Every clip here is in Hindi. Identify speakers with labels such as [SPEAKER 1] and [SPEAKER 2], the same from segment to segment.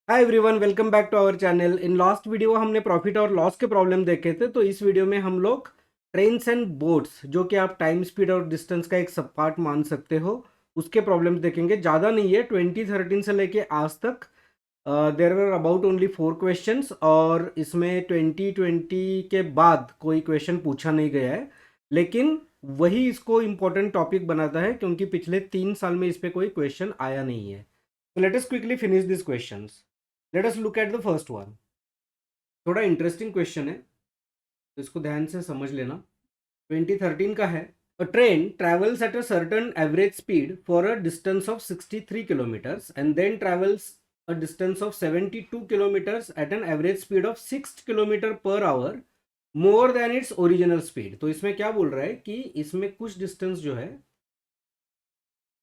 [SPEAKER 1] Hi everyone, welcome back to our channel. In last video हमने प्रॉफिट और लॉस के प्रॉब्लम देखे थे, तो इस वीडियो में हम लोग ट्रेन्स एंड बोट्स, जो कि आप टाइम स्पीड और डिस्टेंस का एक सब पार्ट मान सकते हो, उसके प्रॉब्लम्स देखेंगे। ज़्यादा नहीं है, 2013 से लेके आज तक देर वर अबाउट ओनली 4 क्वेश्चंस, और इसमें 2020 के बाद कोई क्वेश्चन पूछा नहीं गया है। लेकिन वही इसको इम्पोर्टेंट टॉपिक बनाता है, क्योंकि पिछले 3 साल में इस पर कोई क्वेश्चन आया नहीं है। So let us quickly finish these questions. Let us look at the first one. थोड़ा इंटरेस्टिंग क्वेश्चन है, तो इसको ध्यान से समझ लेना। 2013 का है। A train travels at a certain average speed for a distance of 63 kilometers and then travels a distance of 72 kilometers at an average speed of 6 kilometer per hour more than its original speed. तो इसमें क्या बोल रहा है कि इसमें कुछ डिस्टेंस जो है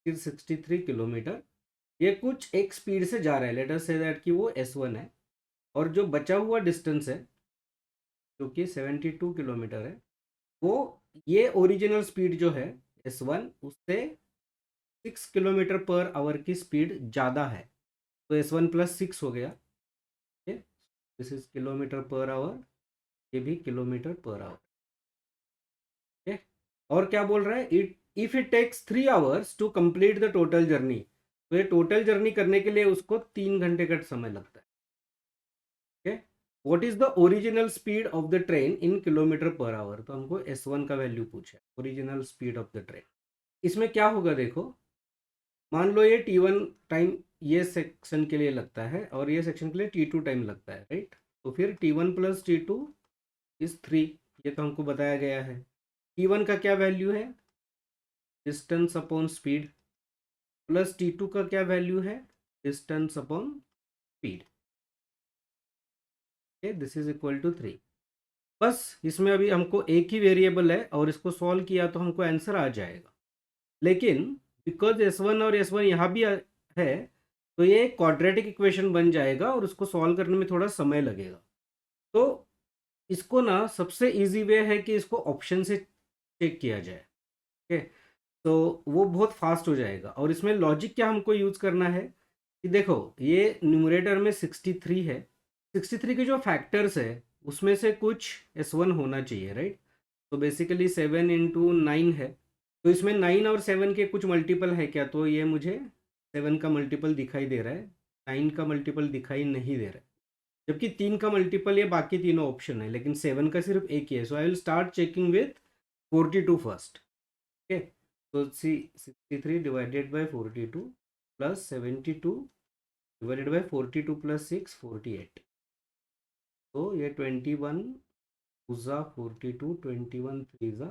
[SPEAKER 1] 63 किलोमीटर, ये कुछ एक स्पीड से जा रहा है। लेट अस से दैट कि वो S1 है, और जो बचा हुआ डिस्टेंस है जो कि 72 किलोमीटर है, वो ये ओरिजिनल स्पीड जो है S1 उससे 6 किलोमीटर पर आवर की स्पीड ज़्यादा है। तो S1 प्लस 6 हो गया। This is kilometre per our, ये भी किलोमीटर पर आवर। ठीक है। और क्या बोल रहा है, it if it takes 3 hours to complete the total journey, तो ये टोटल जर्नी करने के लिए उसको 3 घंटे का समय लगता है। ठीक है। What is the original speed of the train in kilometre per hour, तो हमको S1 का वैल्यू पूछा है, original speed of the train. इसमें क्या होगा देखो, मान लो ये T1 टाइम ये सेक्शन के लिए लगता है और ये सेक्शन के लिए T2 टाइम लगता है, राइट। तो फिर T1 प्लस T2 इज 3, ये तो हमको बताया गया है। T1 का क्या वैल्यू है, distance upon speed, plus T2 का क्या वैल्यू है, distance upon speed. This is equal to 3। बस इसमें अभी हमको एक ही वेरिएबल है और इसको सॉल्व किया तो हमको आंसर आ जाएगा। लेकिन बिकॉज S1 और S1 यहाँ भी है, तो ये क्वाड्रेटिक इक्वेशन बन जाएगा और उसको सॉल्व करने में थोड़ा समय लगेगा। तो इसको ना सबसे इजी वे है कि इसको ऑप्शन से चेक किया जाए। ठीक है। तो वो बहुत फास्ट हो जाएगा। और इसमें लॉजिक क्या हमको यूज़ करना है कि देखो, ये न्यूमरेटर में 63 है, 63 के जो फैक्टर्स है उसमें से कुछ S1 होना चाहिए, राइट। तो बेसिकली 7 × 9 है, तो इसमें 9 और 7 के कुछ मल्टीपल है क्या, तो ये मुझे 7 का मल्टीपल दिखाई दे रहा है, 9 का मल्टीपल दिखाई नहीं दे रहा है। जबकि 3 का मल्टीपल ये बाकी तीनों ऑप्शन है, लेकिन 7 का सिर्फ एक ही है। So I will start checking with 42 first. Okay. तो see 63 divided by 42 plus 72 divided by 42 plus 6 48। तो ये 21 ज़ा 42, 21 3 ज़ा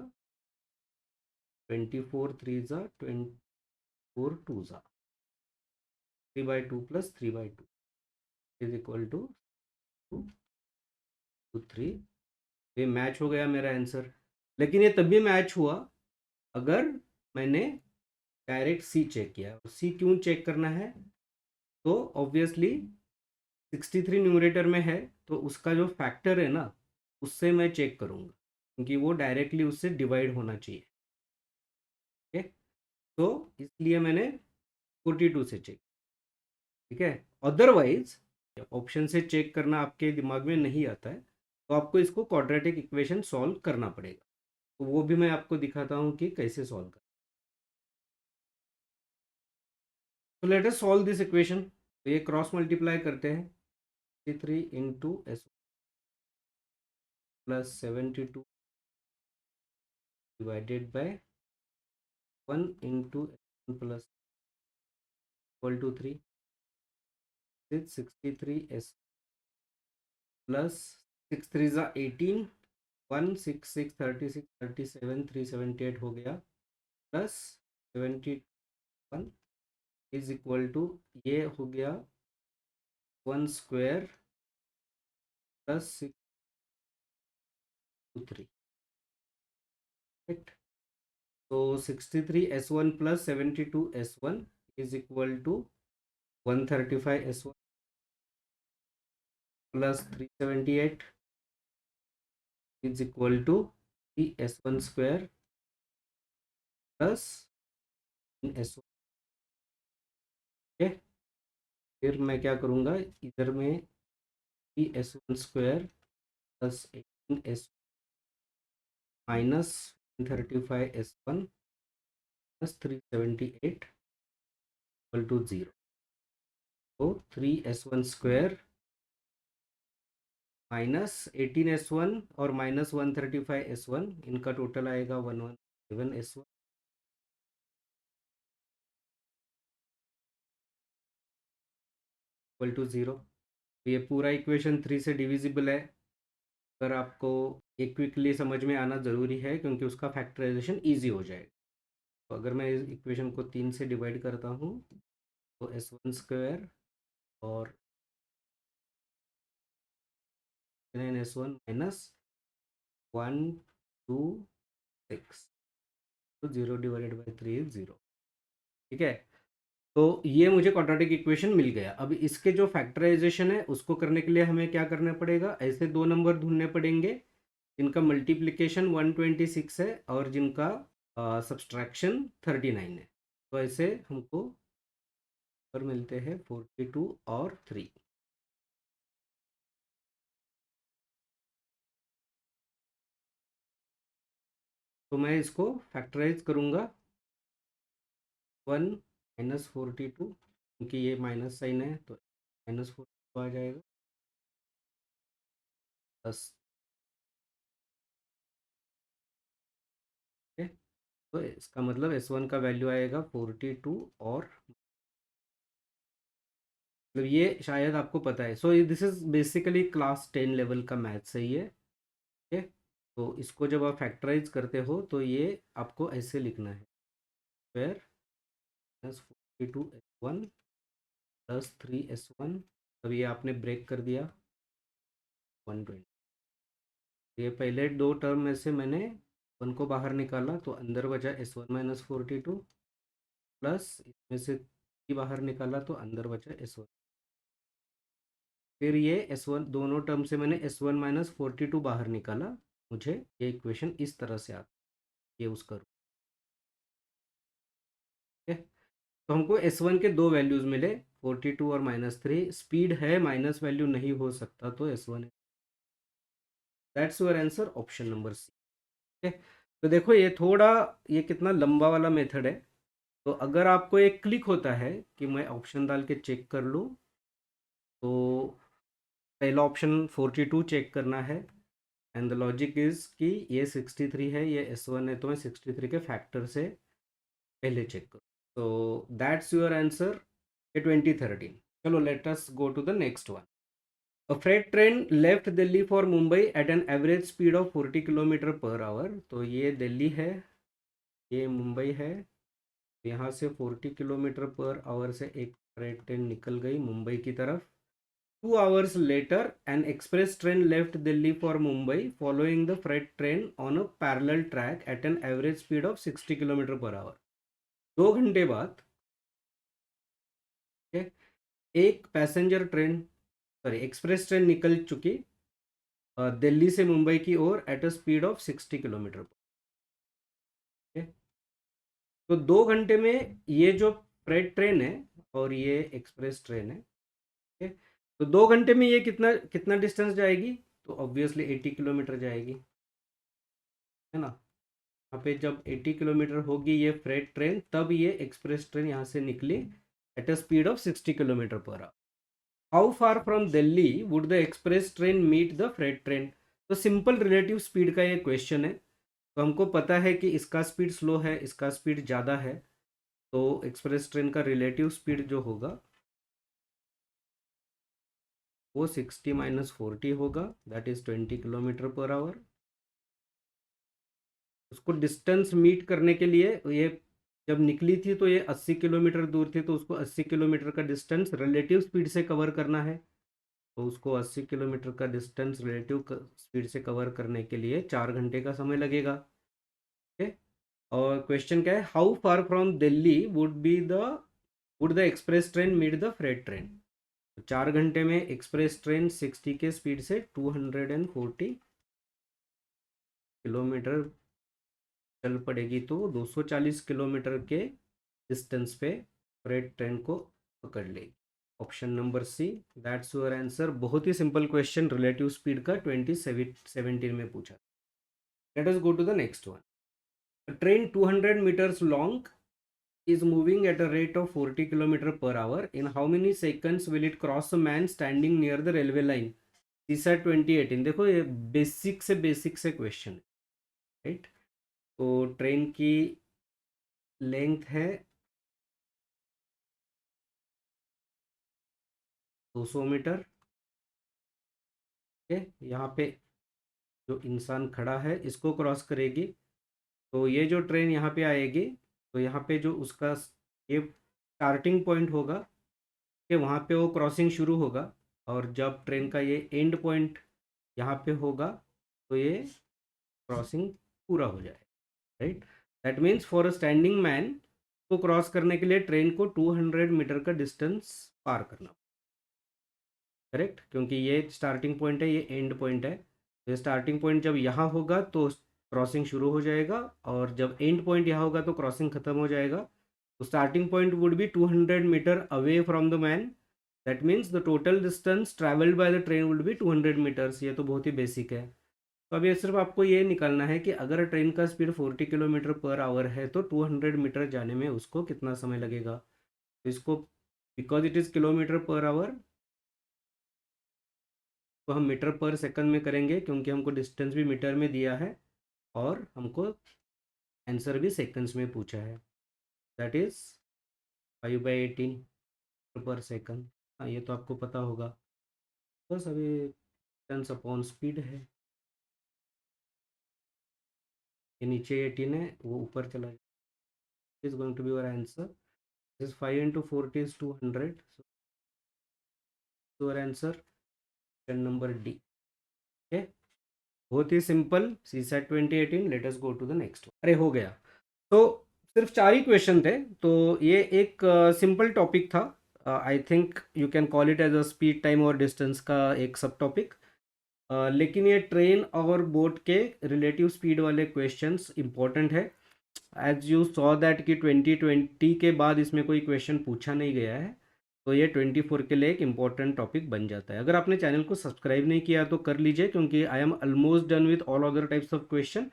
[SPEAKER 1] 24 3 ज़ा 24 2 ज़ा 3/2 प्लस 3/2 इज इक्वल टू 2 2 3। ये मैच हो गया मेरा आंसर। लेकिन ये तभी मैच हुआ अगर मैंने डायरेक्ट सी चेक किया। सी क्यों चेक करना है, तो ऑब्वियसली 63 न्यूमरेटर में है, तो उसका जो फैक्टर है ना, उससे मैं चेक करूँगा, क्योंकि वो डायरेक्टली उससे डिवाइड होना चाहिए। ठीक है। तो इसलिए मैंने 42 से चेक। ठीक है। अदरवाइज ऑप्शन से चेक करना आपके दिमाग में नहीं आता है, तो आपको इसको क्वाड्रेटिक इक्वेशन सॉल्व करना पड़ेगा। तो वो भी मैं आपको दिखाता हूँ कि कैसे सॉल्व कर। तो let us solve this equation. तो ये क्रॉस मल्टीप्लाई करते हैं, 63 × S plus 72 divided by 1 × S1 plus equal to 3। 63S plus 6 3 ज़ा 18, 1 6 6 36 37 378 हो गया, प्लस 71 इज इक्वल टू, ये हो गया 1 स्क्वायर प्लस 6 2 3। राइट। तो 63S1 plus 72S1 is equal to 135S1 plus 378 is equal to S1 square plus S1। फिर मैं क्या करूँगा, इधर में S1² plus 18S minus 35S1 plus 378 equal to 0। तो 3S1² माइनस 18S1 और माइनस 135S1, इनका टोटल आएगा 117S1 इक्वल टू 0। ये पूरा इक्वेशन 3 से डिविजिबल है, अगर आपको ये क्विकली समझ में आना ज़रूरी है क्योंकि उसका फैक्टराइजेशन ईजी हो जाएगा। तो अगर मैं इस इक्वेशन को 3 से डिवाइड करता हूँ तो S1² और 9S1 माइनस 126, तो 0 डिवाइडेड बाई 3 इज 0। ठीक है, तो ये मुझे क्वाड्रेटिक इक्वेशन मिल गया। अब इसके जो फैक्टराइजेशन है उसको करने के लिए हमें क्या करना पड़ेगा, ऐसे दो नंबर ढूंढने पड़ेंगे जिनका मल्टीप्लिकेशन 126 है और जिनका सब्सट्रैक्शन 39 है। तो ऐसे हमको पर मिलते हैं 42 और 3। तो मैं इसको फैक्टराइज करूँगा 1 माइनस 42, क्योंकि ये माइनस साइन है तो माइनस 42 आ जाएगा, प्लस। तो इसका मतलब S1 का वैल्यू आएगा 42 और मतलब ये शायद आपको पता है। So this is basically class 10 level का मैथ्स है ये। ठीक है, तो इसको जब आप फैक्टराइज करते हो तो ये आपको ऐसे लिखना है, square minus 42S1 plus 3S1। अब ये आपने ब्रेक कर दिया 120। ये पहले दो टर्म में से मैंने 1 को बाहर निकाला तो अंदर बचा S1 माइनस 42, प्लस इसमें से 3 बाहर निकाला तो अंदर बचा S1। फिर ये S1 दोनों टर्म से मैंने S1 माइनस 42 बाहर निकाला, मुझे ये इक्वेशन इस तरह से आता है, ये उसका रूप। ठीक है, तो हमको S1 के दो वैल्यूज़ मिले 42 और -3। स्पीड है, माइनस वैल्यू नहीं हो सकता, तो S1 है। That's your answer, option number C. ठीक है, तो देखो ये थोड़ा, ये कितना लंबा वाला मेथड है। तो अगर आपको एक क्लिक होता है कि मैं ऑप्शन डाल के चेक कर लूँ, तो पहला ऑप्शन 42 चेक करना है एंड द लॉजिक इज कि ये 63 है, ये S1 है, तो मैं 63 के फैक्टर से पहले चेक करूँ। तो दैट्स योर आंसर ये 2013। चलो let us go to the next one. A freight train left Delhi for Mumbai at an average speed of 40 kilometre per hour. तो ये दिल्ली है, ये मुंबई है, यहाँ से 40 किलोमीटर पर आवर से एक फ्रेट ट्रेन निकल गई मुंबई की तरफ। 2 hours later, an express train left Delhi for Mumbai, following the freight train on a parallel track at an average speed of 60 kilometre per hour. 2 घंटे बाद एक passenger train, sorry express train निकल चुकी दिल्ली से मुंबई की ओर at a speed of 60 kilometre per. तो 2 घंटे में ये जो फ्रेट ट्रेन है और ये एक्सप्रेस ट्रेन है, ठीक है, तो 2 घंटे में ये कितना कितना डिस्टेंस जाएगी, तो ऑब्वियसली 80 किलोमीटर जाएगी, है ना। यहाँ पे जब 80 किलोमीटर होगी ये फ्रेट ट्रेन, तब ये एक्सप्रेस ट्रेन यहाँ से निकली at a speed of 60 kilometre per hour. How far from Delhi would the express train meet the freight train. तो सिंपल रिलेटिव स्पीड का ये क्वेश्चन है। तो हमको पता है कि इसका स्पीड स्लो है, इसका स्पीड ज़्यादा है, तो एक्सप्रेस ट्रेन का रिलेटिव स्पीड जो होगा वो 60 माइनस 40 होगा, that is 20 kilometre per our. उसको डिस्टेंस मीट करने के लिए ये जब निकली थी तो ये 80 किलोमीटर दूर थी, तो उसको 80 किलोमीटर का डिस्टेंस रिलेटिव स्पीड से कवर करना है। तो उसको 80 किलोमीटर का डिस्टेंस रिलेटिव स्पीड से कवर करने के लिए 4 घंटे का समय लगेगा। ओके, और क्वेश्चन क्या है, how far from Delhi would the express train meet the freight train. तो 4 घंटे में एक्सप्रेस ट्रेन 60 के स्पीड से 240 किलोमीटर चल पड़ेगी, तो 240 किलोमीटर के डिस्टेंस पे फ्रेट ट्रेन को पकड़ लेगी। Option number C, that's your answer. बहुत ही सिंपल क्वेश्चन रिलेटिव स्पीड का 2017 में पूछा। Let us go to the next one. A train 200 meters long is moving at a rate of 40 km per hour. In how many seconds will it cross a man standing near the railway line? CSAT 2018। देखो ये बेसिक से क्वेश्चन है, राइट। तो ट्रेन की लेंथ है 200 मीटर। यहाँ पे जो इंसान खड़ा है इसको क्रॉस करेगी, तो ये जो ट्रेन यहाँ पे आएगी, तो यहाँ पे जो उसका ये स्टार्टिंग पॉइंट होगा कि वहाँ पे वो क्रॉसिंग शुरू होगा, और जब ट्रेन का ये एंड पॉइंट यहाँ पे होगा तो ये क्रॉसिंग पूरा हो जाएगा, right. That means for a standing man को क्रॉस करने के लिए ट्रेन को 200 मीटर का डिस्टेंस पार करना, करेक्ट, क्योंकि ये स्टार्टिंग पॉइंट है, ये एंड पॉइंट है। तो स्टार्टिंग पॉइंट जब यहाँ होगा तो क्रॉसिंग शुरू हो जाएगा, और जब एंड पॉइंट यहाँ होगा तो क्रॉसिंग खत्म हो जाएगा। तो starting point would be 200 metre away from the man. That means the total distance travelled by the train would be 200 metres. ये तो बहुत ही बेसिक है। तो अब ये सिर्फ आपको ये निकालना है कि अगर ट्रेन का स्पीड 40 किलोमीटर पर आवर है तो 200 मीटर जाने में उसको कितना समय लगेगा। तो इसको because it is kilometre per hour तो हम मीटर पर सेकंड में करेंगे, क्योंकि हमको डिस्टेंस भी मीटर में दिया है और हमको आंसर भी सेकंड्स में पूछा है। दैट इज़ 5/18 पर सेकंड। हाँ, ये तो आपको पता होगा। बस अभी डिस्टेंस अपॉन स्पीड है, ये नीचे 18 है, वो ऊपर चला जाए। Is going to be your answer. This 5 into 40 is 200। So your answer option number D. Okay, बहुत ही simple, CSAT 2018। Let us go to the next. अरे हो गया। तो सिर्फ 4 ही क्वेश्चन थे, तो ये एक सिंपल टॉपिक था। I think you can call it as a speed, time और डिस्टेंस का एक सब टॉपिक। लेकिन ये ट्रेन और बोट के रिलेटिव स्पीड वाले क्वेश्चंस इंपॉर्टेंट है। एज यू सॉ दैट कि 2020 के बाद इसमें कोई क्वेश्चन पूछा नहीं गया है, तो ये 24 के लिए एक इम्पॉर्टेंट टॉपिक बन जाता है। अगर आपने चैनल को सब्सक्राइब नहीं किया तो कर लीजिए, क्योंकि I am almost done with all other types of question,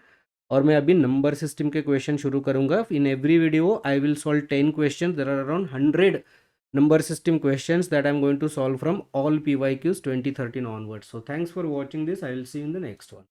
[SPEAKER 1] और मैं अभी नंबर सिस्टम के क्वेश्चन शुरू करूंगा। In every video I will solve 10 question. There are around 100 number system questions that I'm going to solve from all PYQs 2013 onwards. So thanks for watching this. I will see you in the next one.